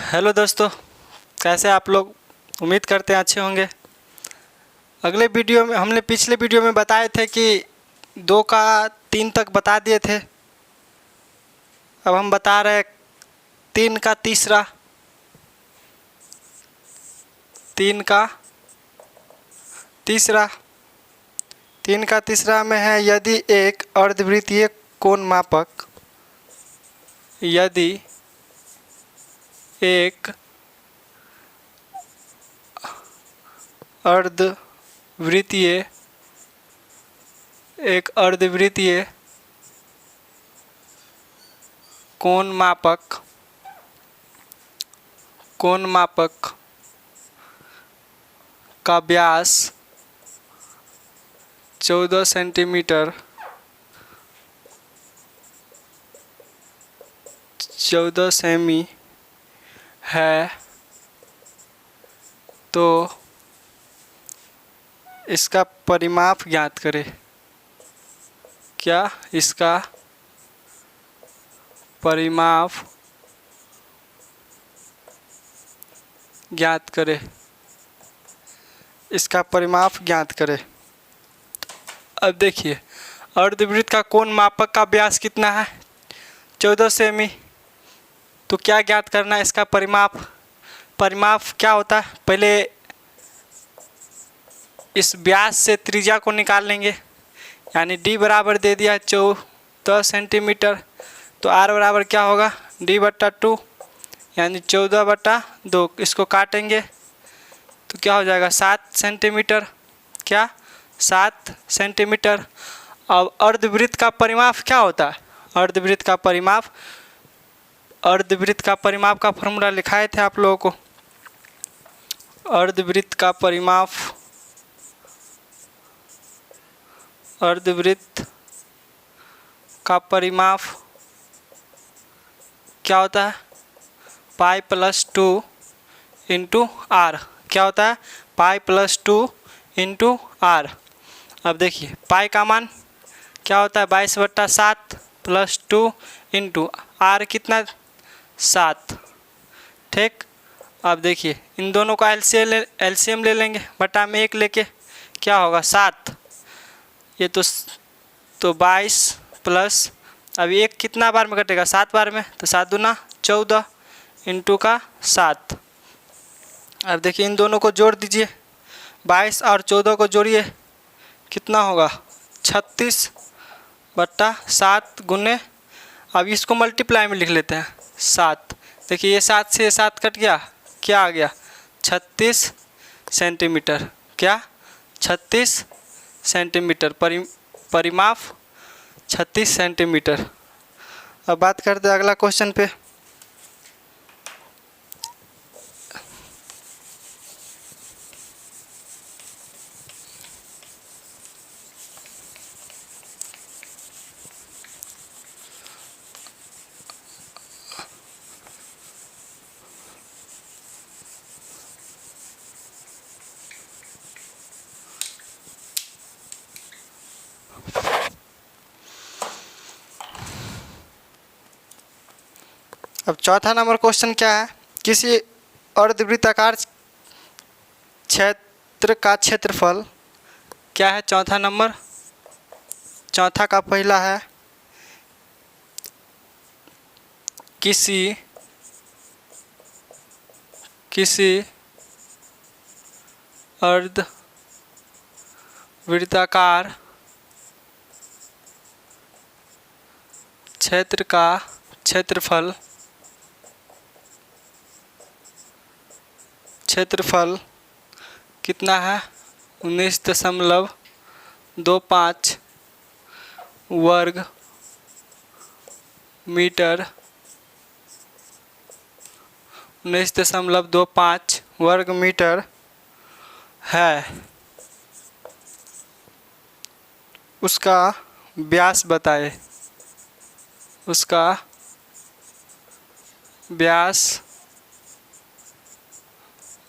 Hello दोस्तों, कैसे आप लोग। उम्मीद करते हैं अच्छे होंगे। अगले वीडियो में हमने पिछले वीडियो में बताए थे कि 2 का 3 तक बता दिए थे। अब हम बता रहे हैं 3 का तीसरा। 3 का तीसरा 3 का तीसरा में है, यदि एक अर्धवृत्तीय कोण मापक यदि एक अर्धवृत्तीय कोण मापक का व्यास 14 सेंटीमीटर 14 सेमी है, तो इसका परिमाप ज्ञात करें। क्या इसका परिमाप ज्ञात करें। इसका परिमाप ज्ञात करें। अब देखिए, अर्धवृत्त का कोण मापक का व्यास कितना है? 14 सेमी। तो क्या ज्ञात करना है? इसका परिमाप क्या होता है? पहले इस व्यास से त्रिज्या को निकाल लेंगे, यानी d बराबर दे दिया 14 सेंटीमीटर, तो r बराबर क्या होगा? d/2 यानी 14/2। इसको काटेंगे तो क्या हो जाएगा? 7 सेंटीमीटर। क्या? 7 सेंटीमीटर। अब अर्धवृत्त का परिमाप क्या होता है? अर्धवृत्त का परिमाप का फॉर्मूला लिखाए थे आप लोगों को। अर्धवृत्त का परिमाप क्या होता है? π+2 इंटू r। क्या होता है? π+2 इंटू r। अब देखिए, पाई का मान क्या होता है? 22/7 प्लस 2 इंटू r कितना? 7। ठीक। अब देखिए, इन दोनों का एलसीएम ले लेंगे, बटा में 1 लेके क्या होगा? 7। ये तो 22 प्लस, अभी 1 कितना बार में कटेगा? 7 बार में, तो 7 दूना 14 इंटू का 7। अब देखिए, इन दोनों को जोड़ दीजिए, 22 और 14 को जोड़िए, कितना होगा? 36/7 गुने, अब इसको मल्टीप्लाई में लिख लेते हैं 7। देखिए, ये 7 से 7 कट गया, क्या आ गया? 36 सेंटीमीटर। क्या? 36 सेंटीमीटर। परिमाप 36 सेंटीमीटर। अब बात करते हैं अगला क्वेश्चन पे। अब चौथा नंबर क्वेश्चन क्या है? किसी अर्धवृत्ताकार क्षेत्र का क्षेत्रफल क्या है? चौथा का पहला है, किसी अर्धवृत्ताकार क्षेत्र का क्षेत्रफल कितना है? 19.25 वर्ग मीटर। 19.25 वर्ग मीटर है। उसका व्यास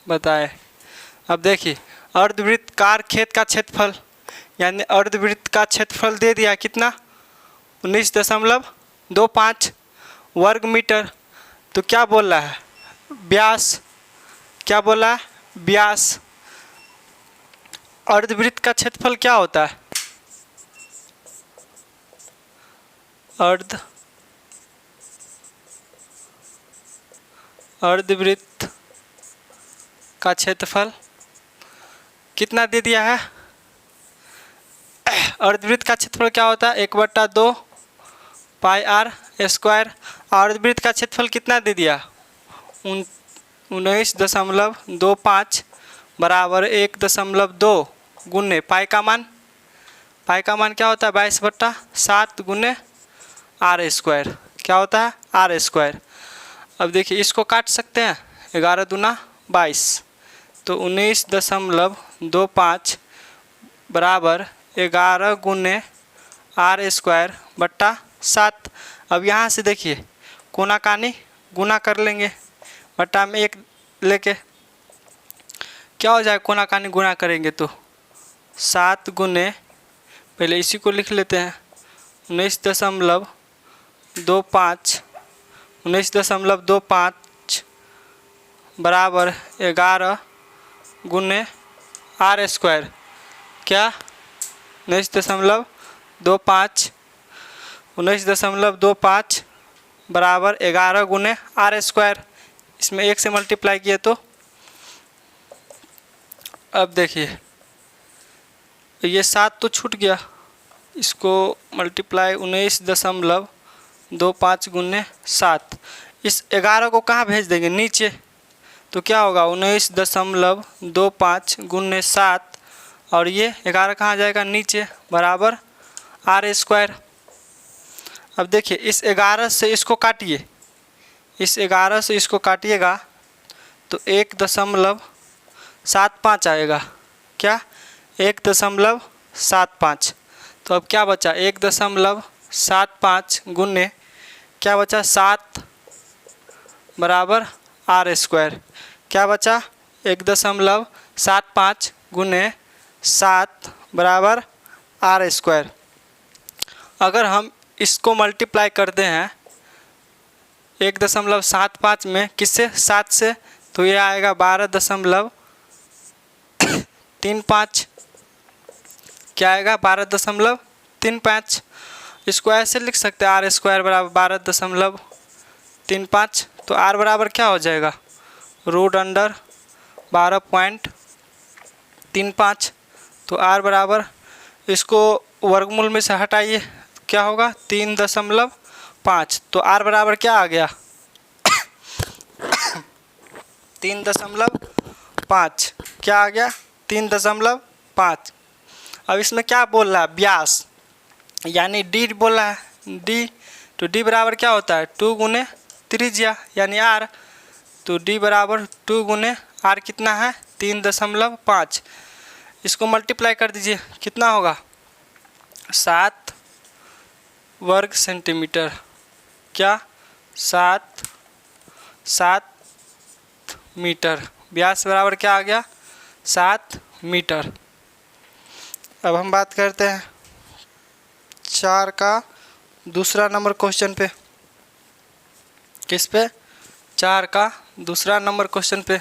बताए। अब देखिए, अर्धवृत्ताकार खेत का क्षेत्रफल, यानी अर्धवृत्त का क्षेत्रफल दे दिया कितना? 19.25 वर्ग मीटर। तो क्या बोल रहा है? व्यास, क्या बोला, व्यास। अर्धवृत्त का क्षेत्रफल क्या होता है, अर्धवृत्त का क्षेत्रफल कितना दे दिया है। अर्धवृत्त का क्षेत्रफल क्या होता है, 1/2 पाई आर स्क्वायर। अर्धवृत्त का क्षेत्रफल कितना दे दिया, 19.25 बराबर 1.2 गुने पाई का मान क्या होता है, 22/7 गुने आर स्क्वायर, क्या होता है, आर स्क्वायर। अब देखिए इसको काट सकते हैं, 11 दूना 22, तो 19.25 बराबर 11 गुने आर स्क्वायर बट्टा 7। अब यहाँ से देखिए कोना कानी गुना कर लेंगे, बट्टा में 1 लेके क्या हो जाएगा, कोना कानी गुना करेंगे तो 7 गुने, पहले इसी को लिख लेते हैं, 19.25 बराबर 11 गुने आर स्क्वायर, क्या 19.25 बराबर 11 गुने आर स्क्वायर, इसमें 1 से मल्टीप्लाई किए तो। अब देखिए ये 7 तो छूट गया, इसको मल्टीप्लाई 19.25 गुने 7, इस 11 को कहाँ भेज देंगे, नीचे, तो क्या होगा 19.25 गुने 7 और ये 11 कहाँ जाएगा, नीचे, बराबर आर स्क्वायर। अब देखिए इस 11 से इसको काटिए, इस 11 से इसको काटिएगा तो 1.75 आएगा, क्या 1.75। तो अब क्या बचा, 1.75 गुने क्या बचा 7 बराबर आर स्क्वायर, क्या बचा 1.75 गुने 7 बराबर आर स्क्वायर। अगर हम इसको मल्टीप्लाई करते हैं 1.75 में किससे, 7 से, तो ये आएगा 12.35, क्या आएगा 12.35। इसको ऐसे लिख सकते हैं, आर स्क्वायर बराबर 12.35, तो आर बराबर क्या हो जाएगा, √12.35, तो आर बराबर, इसको वर्गमूल में से हटाइए, क्या होगा 3.5, तो आर बराबर क्या आ गया 3.5, क्या आ गया 3.5। अब इसमें क्या बोल रहा है, व्यास, यानी डी बोल रहा है, डी, तो डी बराबर क्या होता है 2 गुने त्रिज्या यानी आर, तो डी बराबर 2 गुने आर कितना है 3.5, इसको मल्टीप्लाई कर दीजिए, कितना होगा 7 वर्ग सेंटीमीटर, क्या 7 मीटर, व्यास बराबर क्या आ गया 7 मीटर। अब हम बात करते हैं 4 का दूसरा नंबर क्वेश्चन पे, किस पे, 4 का दूसरा नंबर क्वेश्चन पे।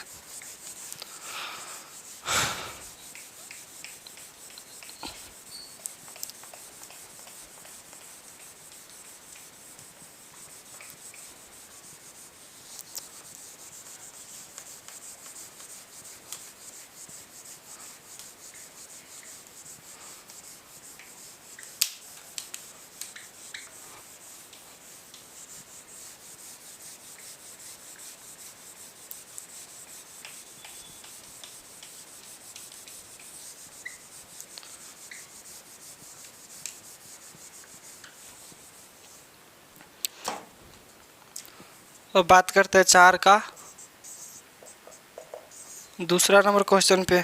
अब बात करते हैं 4 का दूसरा नंबर क्वेश्चन पे।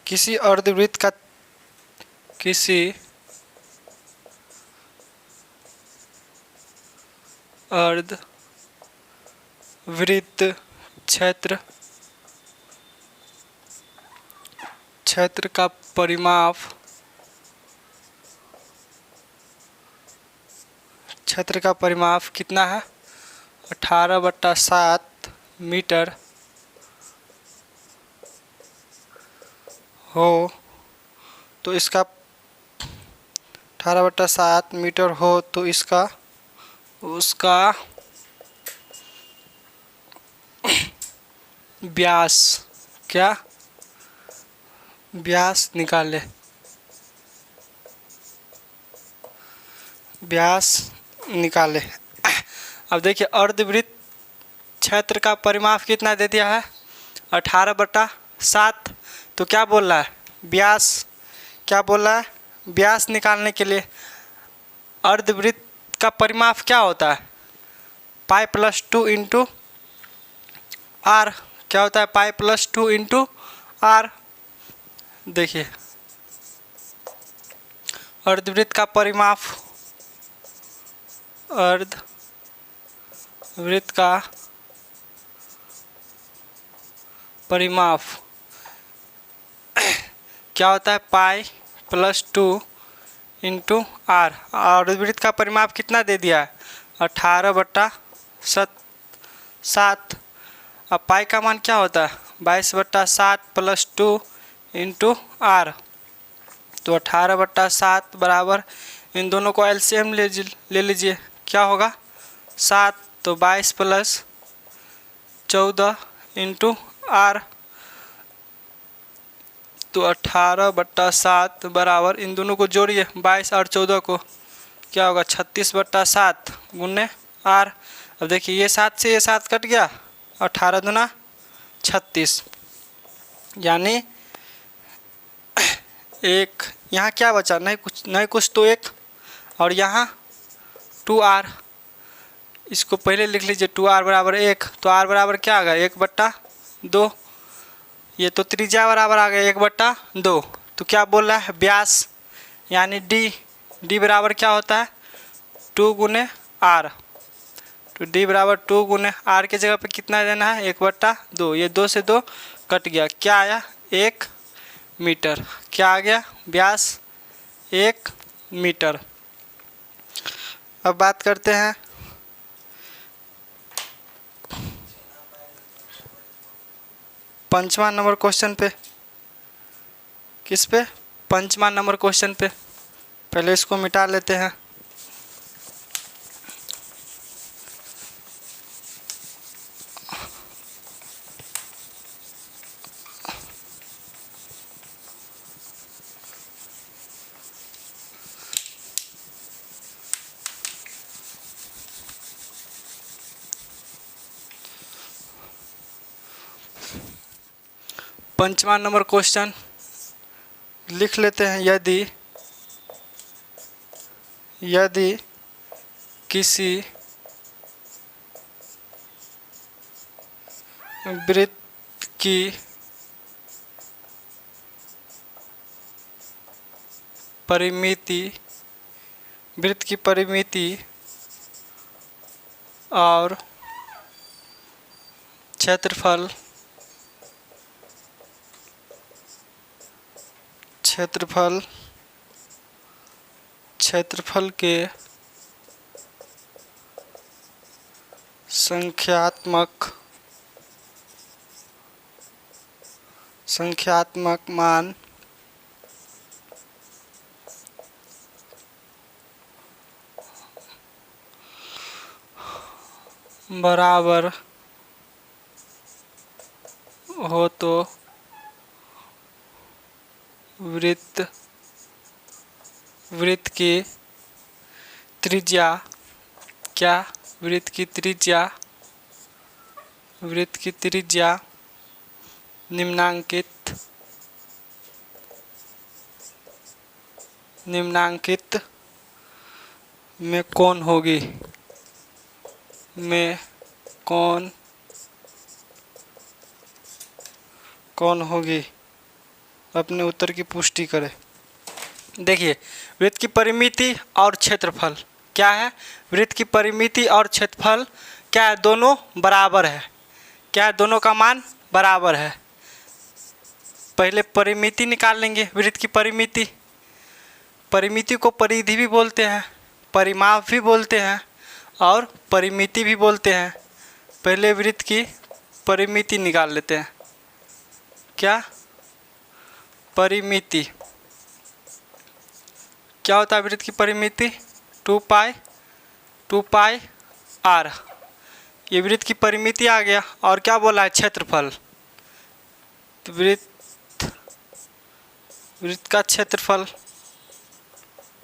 किसी अर्धवृत्त क्षेत्र का परिमाप, कितना है 18/7 मीटर हो तो इसका 18/7 मीटर हो तो इसका उसका व्यास क्या व्यास निकाले व्यास निकाले। अब देखिए अर्धवृत्त क्षेत्र का परिमाप कितना दे दिया है 18/7। तो क्या बोल रहा है व्यास क्या बोल रहा है व्यास निकालने के लिए अर्धवृत्त का परिमाप क्या होता है π+2 इंटू आर क्या होता है π+2 इंटू आर। देखिए अर्धवृत्त का परिमाप अर्धवृत्त का परिमाप क्या होता है π+2 इंटू आर। अर्धवृत्त का परिमाप कितना दे दिया है 18/7। अब पाई का मान क्या होता है 22/7 + 2 इंटू आर। तो 18/7 बराबर इन दोनों को एलसीएम ले लीजिए क्या होगा 7। तो 22 + 14 इंटू आर। तो 18/7 बराबर इन दोनों को जोड़िए 22 और 14 को क्या होगा 36/7 गुने आर। अब देखिए ये 7 से ये 7 कट गया 18 दूना 36 यानी एक यहाँ क्या बचा नहीं कुछ तो एक और यहाँ 2r। इसको पहले लिख लीजिए 2r बराबर 1। तो r बराबर क्या आ गया 1/2। ये तो त्रिज्या बराबर आ गया 1/2। तो क्या बोल रहा है व्यास यानी d बराबर क्या होता है 2 गुने r। तो d बराबर 2 गुने r के जगह पे कितना देना है 1/2। ये 2 से 2 कट गया क्या आया 1 मीटर। क्या आ गया व्यास 1 मीटर। अब बात करते हैं पंचवां नंबर क्वेश्चन पे। किस पे पंचवां नंबर क्वेश्चन पे। पहले इसको मिटा लेते हैं। पंचवां नंबर क्वेश्चन लिख लेते हैं। यदि किसी वृत्त की परिमिति और क्षेत्रफल के संख्यात्मक मान बराबर हो तो वृत्त की त्रिज्या निम्नांकित में कौन होगी अपने उत्तर की पुष्टि करें। देखिए वृत्त की परिमिति और क्षेत्रफल क्या है वृत्त की परिमिति और क्षेत्रफल क्या है दोनों बराबर है। क्या है दोनों का मान बराबर है। पहले परिमिति निकाल लेंगे वृत्त की परिमिति को परिधि भी बोलते हैं परिमाप भी बोलते हैं और परिमिति भी बोलते हैं। पहले वृत्त की परिमिति निकाल लेते हैं। क्या परिमिति, क्या होता है वृत्त की परिमिति? 2 पाई आर, ये वृत्त की परिमिति आ गया। और क्या बोला है? क्षेत्रफल। तो वृत्त का क्षेत्रफल,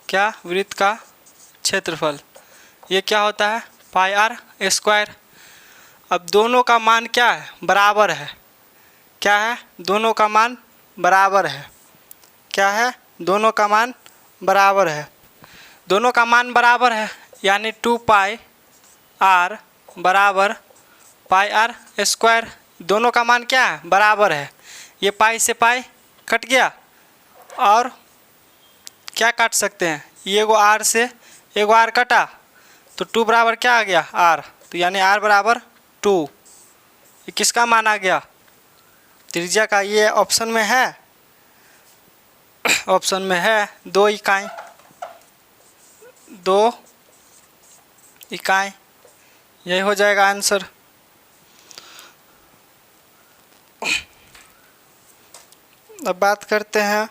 क्या वृत्त का क्षेत्रफल, ये क्या होता है? पाई आर स्क्वायर। अब दोनों का मान क्या है? बराबर है। क्या है? दोनों का मान बराबर है। क्या है? दोनों का मान बराबर है। दोनों का मान बराबर है यानी 2 पाई आर बराबर पाई आर स्क्वायर। दोनों का मान क्या है? बराबर है। ये पाई से पाई कट गया और क्या काट सकते हैं? ये एगो आर से एगो आर कटा तो 2 बराबर क्या आ गया? आर। तो यानी आर बराबर 2। ये किसका मान आ गया? त्रिज्या का। ये ऑप्शन में है, ऑप्शन में है 2 इकाई, 2 इकाई, यही हो जाएगा आंसर। अब बात करते हैं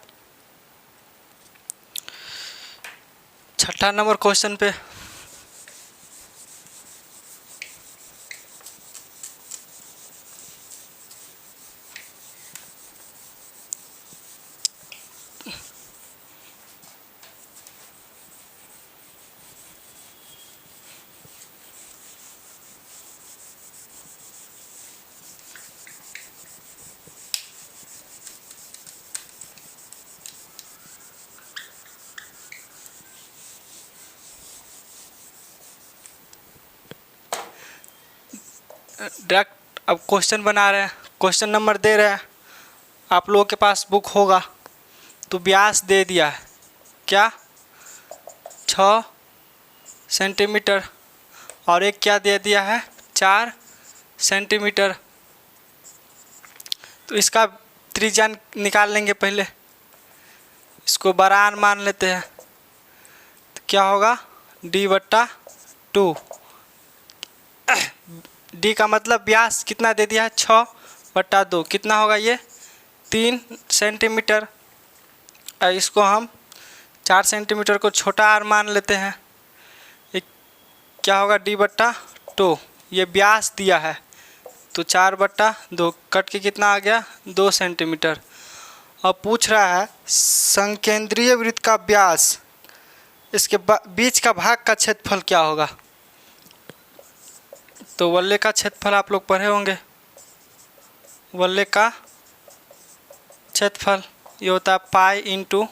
6 नंबर क्वेश्चन पे। डायरेक्ट अब क्वेश्चन बना रहे हैं, क्वेश्चन नंबर दे रहे हैं। आप लोगों के पास बुक होगा तो व्यास दे दिया है क्या? 6 सेंटीमीटर और एक क्या दे दिया है? 4 सेंटीमीटर। तो इसका त्रिज्या निकाल लेंगे पहले, इसको बराबर मान लेते हैं। तो क्या होगा? d/2। डी का मतलब व्यास कितना दे दिया है? 6/2। कितना होगा ये? 3 सेंटीमीटर। इसको हम 4 सेंटीमीटर को छोटा आर मान लेते हैं। ये क्या होगा? d/2। ये व्यास दिया है तो 4/2 कट के कितना आ गया? 2 सेंटीमीटर। अब पूछ रहा है संकेंद्रीय वृत्त का व्यास, इसके बीच का भाग का क्षेत्रफल क्या होगा? तो वलय का क्षेत्रफल आप लोग पढ़े होंगे। वलय का क्षेत्रफल ये होता है पाई इंटू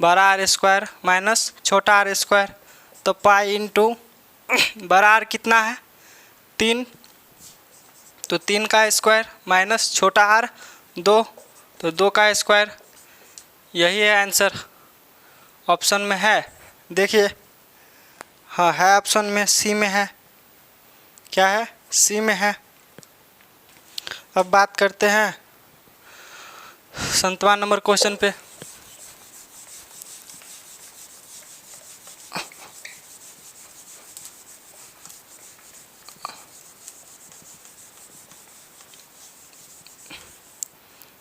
बड़ा आर स्क्वायर माइनस छोटा आर स्क्वायर। तो पाई इंटू बड़ा आर कितना है? 3, तो 3 का स्क्वायर माइनस छोटा आर 2, तो 2 का स्क्वायर। यही है आंसर। ऑप्शन में है, देखिए। हाँ है, ऑप्शन में सी में है। क्या है? सी में है। अब बात करते हैं 7वां नंबर क्वेश्चन पे।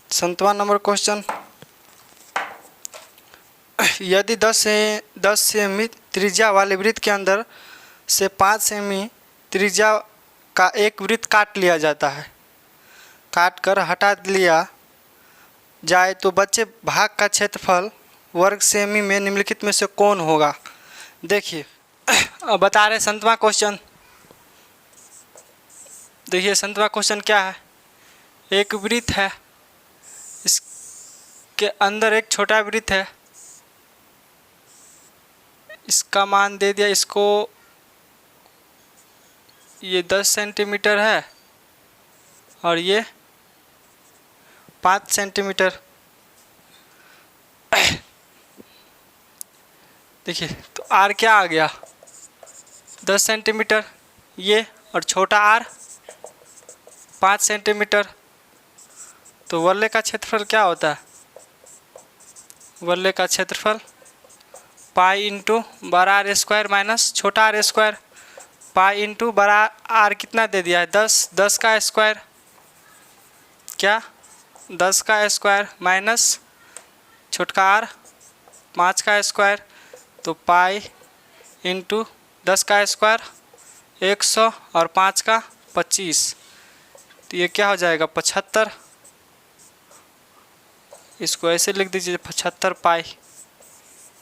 संतवा नंबर क्वेश्चन, यदि 10 सेमी त्रिज्या वाले वृत्त के अंदर से 5 सेमी त्रिज्या का एक वृत्त काट लिया जाता है, काट कर हटा लिया जाए तो बचे भाग का क्षेत्रफल वर्ग सेमी में निम्नलिखित में से कौन होगा? देखिए अब बता रहे 7वां क्वेश्चन। देखिए 7वां क्वेश्चन क्या है? एक वृत्त है, इसके अंदर एक छोटा वृत्त है, इसका मान दे दिया, इसको ये 10 सेंटीमीटर है और ये 5 सेंटीमीटर। देखिए तो आर क्या आ गया? 10 सेंटीमीटर ये, और छोटा आर 5 सेंटीमीटर। तो वलय का क्षेत्रफल क्या होता है? वलय का क्षेत्रफल पाई इंटू बड़ा आर स्क्वायर माइनस छोटा आर स्क्वायर। पाई इंटू बड़ा आर कितना दे दिया है? 10, 10 का स्क्वायर क्या 10 का स्क्वायर माइनस छोटका आर 5 का स्क्वायर, तो पाई इंटू 10 का स्क्वायर 100 और 5 का 25, तो ये क्या हो जाएगा 75। इसको ऐसे लिख दीजिए 75 पाई,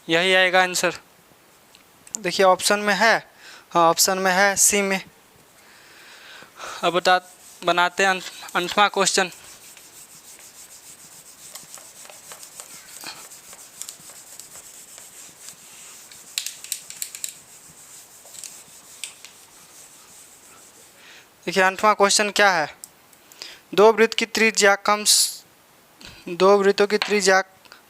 यही आएगा आंसर। देखिए ऑप्शन में है, हाँ ऑप्शन में है सी में। अब बनाते हैं 8वां क्वेश्चन। देखिए 8वां क्वेश्चन क्या है, दो वृत्तों की त्रिज्या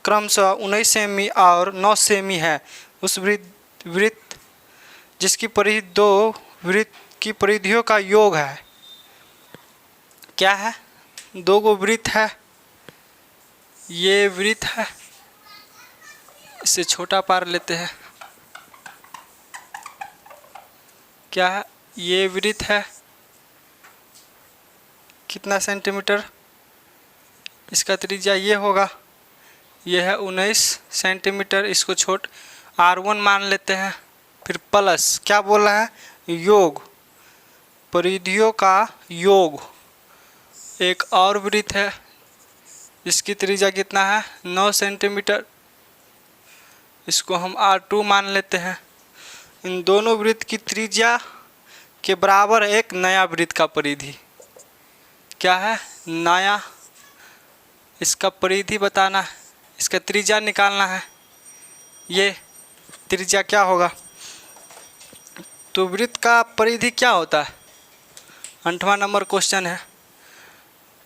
क्रमशः 19 सेमी और 9 सेमी है। उस वृत्त जिसकी परिधि दो वृत्त की परिधियों का योग है। क्या है, दो गो वृत्त है, ये वृत्त है, इसे छोटा पार लेते हैं। क्या है, ये वृत्त है, कितना सेंटीमीटर, इसका त्रिज्या ये होगा, ये है 19 सेंटीमीटर। इसको छोट R1 मान लेते हैं। फिर प्लस क्या बोल रहा है, योग, परिधियों का योग। एक और वृत्त है जिसकी त्रिज्या कितना है 9 सेंटीमीटर, इसको हम R2 मान लेते हैं। इन दोनों वृत्त की त्रिज्या के बराबर एक नया वृत्त का परिधि। क्या है, नया, इसका परिधि बताना है, इसका त्रिज्या निकालना है। ये त्रिज्या क्या होगा, तो वृत्त का परिधि क्या होता है, 8वां नंबर क्वेश्चन है।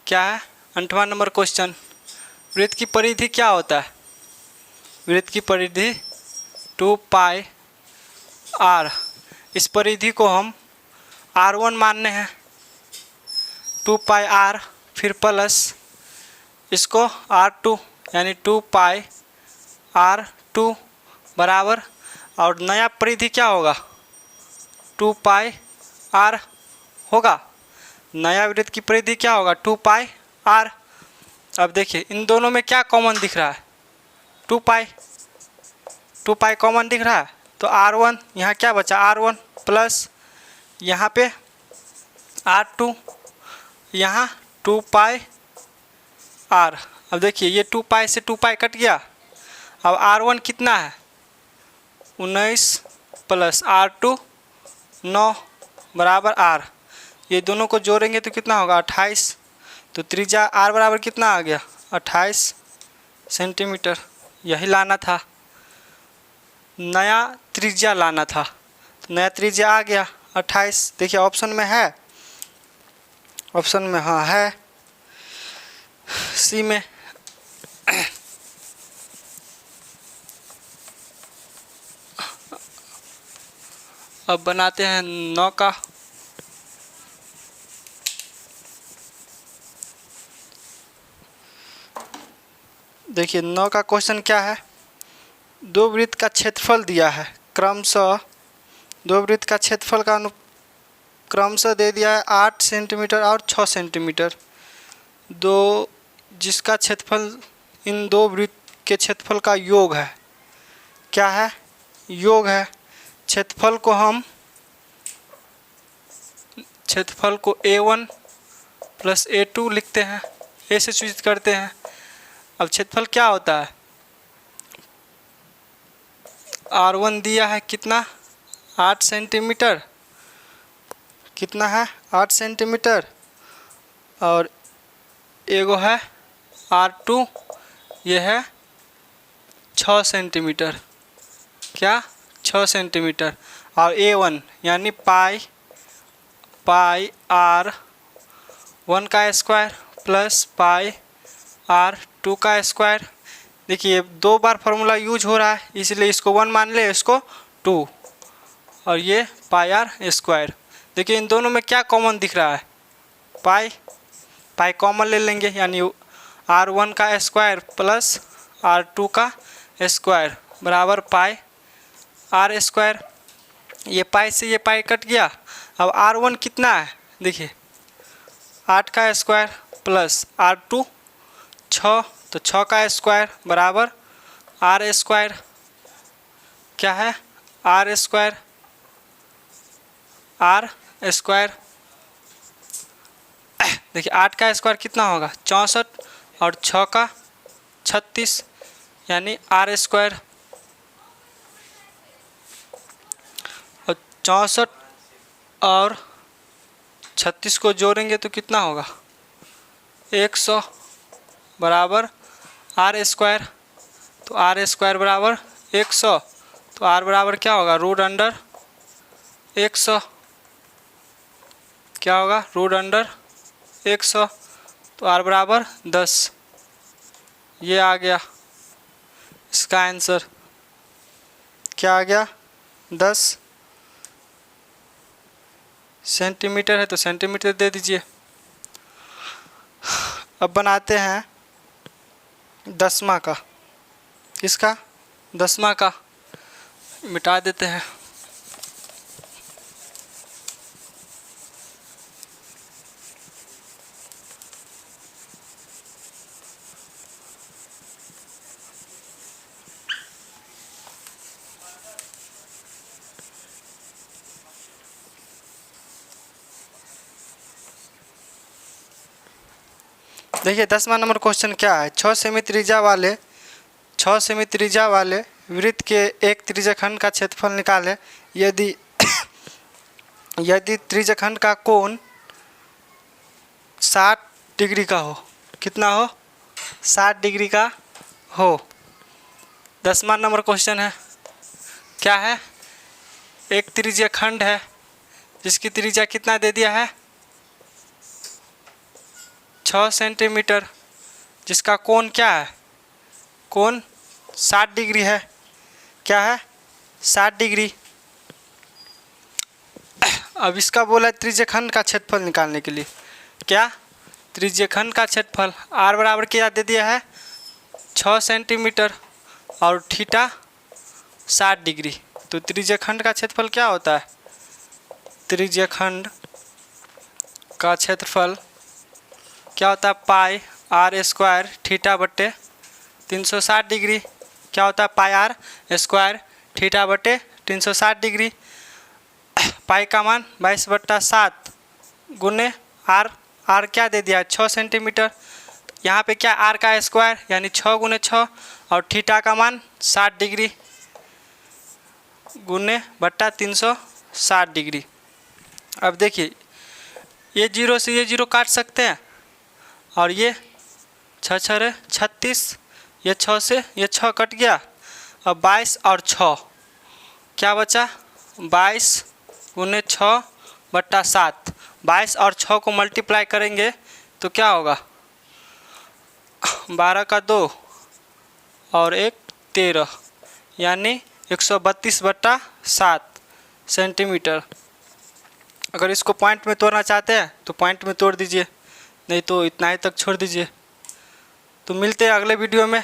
क्या है, 8वां नंबर क्वेश्चन, वृत्त की परिधि क्या होता है, वृत्त की परिधि 2 पाई r। इस परिधि को हम R1 मानने हैं, 2 पाई r, फिर प्लस इसको R2 यानी 2 पाई R2 बराबर, और नया परिधि क्या होगा 2 पाई r होगा। नया वृत्त की परिधि क्या होगा 2 पाई r। अब देखिए इन दोनों में क्या कॉमन दिख रहा है, 2 पाई कॉमन दिख रहा है, तो R1 यहाँ क्या बचा R1 प्लस यहाँ पे R2, यहाँ 2 पाई r। अब देखिए ये 2 पाई से 2 पाई कट गया। अब R1 कितना है 19 प्लस R2 9 बराबर r। ये दोनों को जोड़ेंगे तो कितना होगा 28। तो त्रिज्या r बराबर कितना आ गया 28 सेंटीमीटर। यही लाना था, नया त्रिज्या लाना था, तो नया त्रिज्या आ गया 28। देखिए ऑप्शन में है, ऑप्शन में हाँ है सी में। अब बनाते हैं 9 का। देखिए 9 का क्वेश्चन क्या है, दो वृत्त का क्षेत्रफल दिया है क्रमशः, दो वृत्त का क्षेत्रफल का क्रमशः दे दिया है 8 सेंटीमीटर और 6 सेंटीमीटर। दो जिसका क्षेत्रफल इन दो वृत्त के क्षेत्रफल का योग है। क्या है, योग है। क्षेत्रफल को A1 प्लस A2 लिखते हैं, ए से सूचित करते हैं। अब क्षेत्रफल क्या होता है, R1 दिया है कितना 8 सेंटीमीटर, कितना है 8 सेंटीमीटर, और एगो है R2 ये है 6 सेंटीमीटर। क्या 6 सेंटीमीटर, और A1 यानी पाई R1 का स्क्वायर प्लस पाई R2 का स्क्वायर। देखिए 2 बार फार्मूला यूज हो रहा है, इसलिए इसको 1 मान ले, इसको 2, और ये पाई R स्क्वायर। देखिए इन दोनों में क्या कॉमन दिख रहा है, पाई कॉमन ले लेंगे, यानी R1 का स्क्वायर प्लस R2 का स्क्वायर बराबर पाई R स्क्वायर। ये पाई से ये पाई कट गया। अब R1 कितना है, देखिए 8 का स्क्वायर प्लस R2 6, तो 6 का स्क्वायर बराबर R स्क्वायर। क्या है? R square, R square. देखिए 8 का स्क्वायर कितना होगा? 64, और 6 का 36, यानी R स्क्वायर। और 64 और 36 को जोड़ेंगे तो कितना होगा? 100 बराबर R स्क्वायर। तो R स्क्वायर बराबर 100, तो R बराबर क्या होगा? Root under 100। क्या होगा? रूट अंडर 100, तो R बराबर 10। ये आ गया इसका आंसर। क्या आ गया? 10 सेंटीमीटर है तो सेंटीमीटर दे दीजिए। अब बनाते हैं 10वां का। इसका 10वां का मिटा देते हैं। देखिए 10वां नंबर क्वेश्चन क्या है? 6 सेमी त्रिज्या वाले वृत्त के एक त्रिज्यखंड का क्षेत्रफल निकालें यदि यदि त्रिज्यखंड का कोण 60 डिग्री का हो। कितना हो? 60 डिग्री का हो। 10वां नंबर क्वेश्चन है। क्या है? एक त्रिज्यखंड है जिसकी त्रिज्या कितना दे दिया है? 6 सेंटीमीटर, जिसका कोण क्या है? कोण 60 डिग्री है। क्या है? 60 डिग्री। अब इसका बोला त्रिज्यखंड का क्षेत्रफल निकालने के लिए। क्या? त्रिज्यखंड का क्षेत्रफल R बराबर क्या दे दिया है? 6 सेंटीमीटर, और थीटा 60 डिग्री। तो त्रिज्यखंड का क्षेत्रफल क्या होता है? त्रिज्यखंड का क्षेत्रफल क्या होता है? पाई R स्क्वायर थीटा बटे 360 डिग्री। क्या होता है? पाई R स्क्वायर थीटा बटे 360 डिग्री। पाई का मान 22/7 गुने R। R क्या दे दिया? 6 सेंटीमीटर। यहाँ पे क्या? R का स्क्वायर यानी 6 गुने 6, और थीटा का मान 60 डिग्री गुने बट्टा 360 डिग्री। अब देखिए ये 0 से ये 0 काट सकते हैं, और ये 6 6 36, ये 6 से ये 6 कट गया। अब 22 और 6 क्या बचा? 22 गुने 6/7। 22 और 6 को मल्टीप्लाई करेंगे तो क्या होगा? 12 का 2 और 1 13, यानी 132/7 सेंटीमीटर। अगर इसको पॉइंट में तोड़ना चाहते हैं तो पॉइंट में तोड़ दीजिए, नहीं तो इतना ही तक छोड़ दीजिए। तो मिलते हैं अगले वीडियो में।